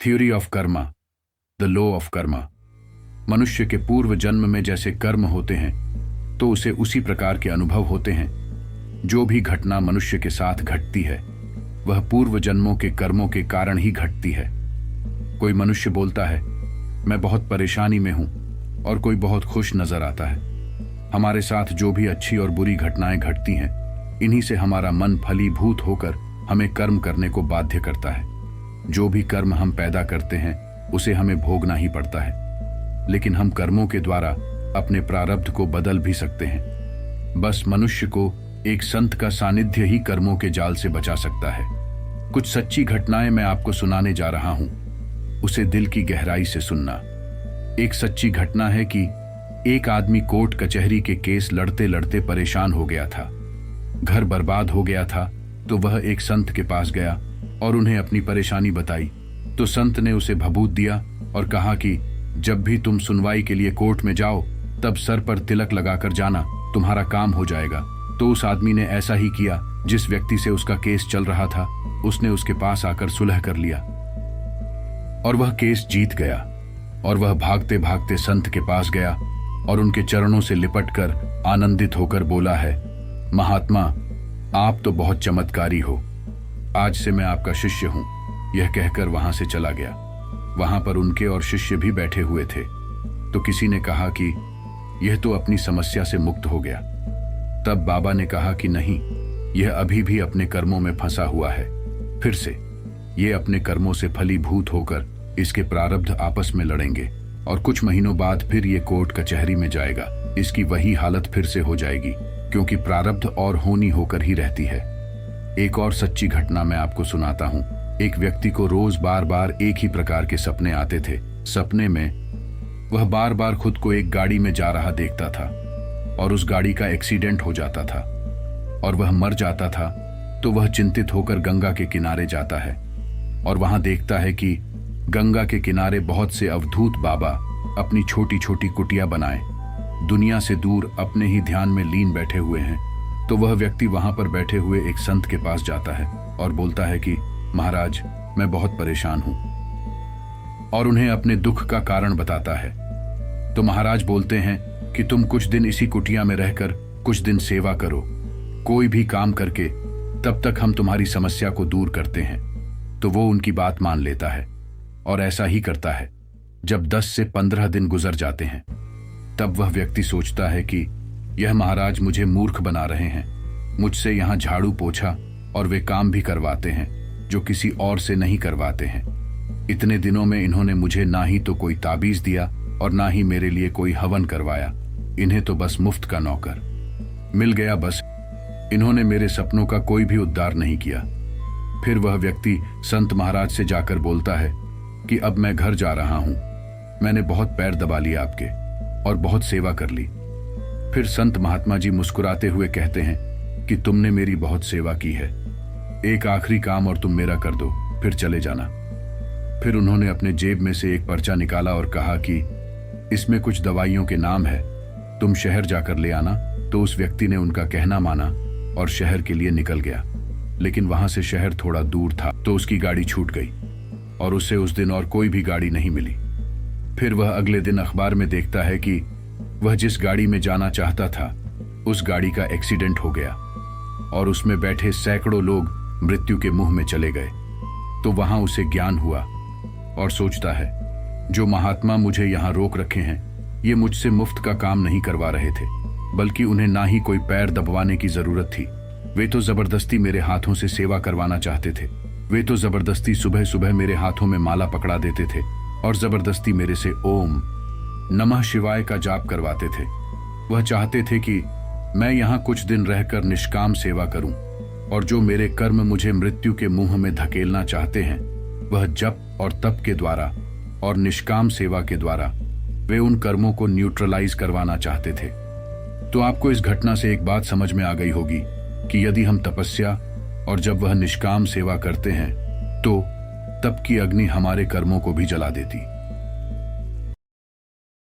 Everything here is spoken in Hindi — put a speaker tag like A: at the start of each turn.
A: Theory of Karma, the law of Karma. मनुष्य के पूर्व जन्म में जैसे कर्म होते हैं तो उसे उसी प्रकार के अनुभव होते हैं। जो भी घटना मनुष्य के साथ घटती है वह पूर्व जन्मों के कर्मों के कारण ही घटती है। कोई मनुष्य बोलता है मैं बहुत परेशानी में हूं, और कोई बहुत खुश नजर आता है। हमारे साथ जो भी अच्छी और बुरी घटनाएं घटती हैं, इन्हीं से हमारा मन फलीभूत होकर हमें कर्म करने को बाध्य करता है। जो भी कर्म हम पैदा करते हैं उसे हमें भोगना ही पड़ता है, लेकिन हम कर्मों के द्वारा अपने प्रारब्ध को बदल भी सकते हैं। बस मनुष्य को एक संत का सानिध्य ही कर्मों के जाल से बचा सकता है। कुछ सच्ची घटनाएं मैं आपको सुनाने जा रहा हूं, उसे दिल की गहराई से सुनना। एक सच्ची घटना है कि एक आदमी कोर्ट कचहरी के केस लड़ते लड़ते परेशान हो गया था। घर बर्बाद हो गया था तो वह एक संत के पास गया और उन्हें अपनी परेशानी बताई। तो संत ने उसे भभूत दिया और कहा कि जब भी तुम सुनवाई के लिए कोर्ट में जाओ तब सर पर तिलक लगाकर जाना, तुम्हारा काम हो जाएगा। तो उस आदमी ने ऐसा ही किया। जिस व्यक्ति से उसका केस चल रहा था उसने उसके पास आकर सुलह कर लिया और वह केस जीत गया। और वह भागते भागते संत के पास गया और उनके चरणों से लिपटकर आनंदित होकर बोला है, महात्मा आप तो बहुत चमत्कारी हो, आज से मैं आपका शिष्य हूं। यह कहकर वहां से चला गया। वहां पर उनके और शिष्य भी बैठे हुए थे। तो किसी ने कहा कि यह तो अपनी समस्या से मुक्त हो गया। तब बाबा ने कहा कि नहीं, यह अभी भी अपने कर्मों में फंसा हुआ है। फिर से यह अपने कर्मों से फलीभूत होकर इसके प्रारब्ध आपस में लड़ेंगे और कुछ महीनों बाद फिर ये कोर्ट कचहरी में जाएगा। इसकी वही हालत फिर से हो जाएगी, क्योंकि प्रारब्ध और होनी होकर ही रहती है। एक और सच्ची घटना मैं आपको सुनाता हूं। एक व्यक्ति को रोज बार बार एक ही प्रकार के सपने आते थे। सपने में वह बार बार खुद को एक गाड़ी में जा रहा देखता था और उस गाड़ी का एक्सीडेंट हो जाता था और वह मर जाता था। तो वह चिंतित होकर गंगा के किनारे जाता है और वहां देखता है कि गंगा के किनारे बहुत से अवधूत बाबा अपनी छोटी छोटी कुटिया बनाए दुनिया से दूर अपने ही ध्यान में लीन बैठे हुए हैं। तो वह व्यक्ति वहां पर बैठे हुए एक संत के पास जाता है और बोलता है कि महाराज मैं बहुत परेशान हूं, और उन्हें अपने दुख का कारण बताता है। तो महाराज बोलते हैं कि तुम कुछ दिन इसी कुटिया में रहकर कुछ दिन सेवा करो, कोई भी काम करके, तब तक हम तुम्हारी समस्या को दूर करते हैं। तो वो उनकी बात मान लेता है और ऐसा ही करता है। जब 10 से 15 दिन गुजर जाते हैं तब वह व्यक्ति सोचता है कि यह महाराज मुझे मूर्ख बना रहे हैं। मुझसे यहाँ झाड़ू पोछा और वे काम भी करवाते हैं जो किसी और से नहीं करवाते हैं। इतने दिनों में इन्होंने मुझे ना ही तो कोई ताबीज दिया और ना ही मेरे लिए कोई हवन करवाया। इन्हें तो बस मुफ्त का नौकर मिल गया। बस इन्होंने मेरे सपनों का कोई भी उद्धार नहीं किया। फिर वह व्यक्ति संत महाराज से जाकर बोलता है कि अब मैं घर जा रहा हूं, मैंने बहुत पैर दबा लिए आपके और बहुत सेवा कर ली। फिर संत महात्मा जी मुस्कुराते हुए कहते हैं कि तुमने मेरी बहुत सेवा की है, एक आखिरी काम और तुम मेरा कर दो, फिर चले जाना। फिर उन्होंने अपने जेब में से एक पर्चा निकाला और कहा कि इसमें कुछ दवाइयों के नाम है, तुम शहर जाकर ले आना। तो उस व्यक्ति ने उनका कहना माना और शहर के लिए निकल गया। लेकिन वहां से शहर थोड़ा दूर था तो उसकी गाड़ी छूट गई और उसे उस दिन और कोई भी गाड़ी नहीं मिली। फिर वह अगले दिन अखबार में देखता है कि वह जिस गाड़ी में जाना चाहता था उस गाड़ी का एक्सीडेंट हो गया और उसमें बैठे सैकड़ों लोग मृत्यु के मुंह में चले गए। तो वहां उसे ज्ञान हुआ और सोचता है जो महात्मा मुझे यहाँ रोक रखे हैं ये मुझसे मुफ्त का काम नहीं करवा रहे थे, बल्कि उन्हें ना ही कोई पैर दबवाने की जरूरत थी। वे तो जबरदस्ती मेरे हाथों से सेवा करवाना चाहते थे। वे तो जबरदस्ती सुबह सुबह मेरे हाथों में माला पकड़ा देते थे और जबरदस्ती मेरे से ओम नमः शिवाय का जाप करवाते थे। वह चाहते थे कि मैं यहाँ कुछ दिन रहकर निष्काम सेवा करूं, और जो मेरे कर्म मुझे मृत्यु के मुंह में धकेलना चाहते हैं वह जप और तप के द्वारा और निष्काम सेवा के द्वारा वे उन कर्मों को न्यूट्रलाइज करवाना चाहते थे। तो आपको इस घटना से एक बात समझ में आ गई होगी कि यदि हम तपस्या और जब वह निष्काम सेवा करते हैं तो तप की अग्नि हमारे कर्मों को भी जला देती।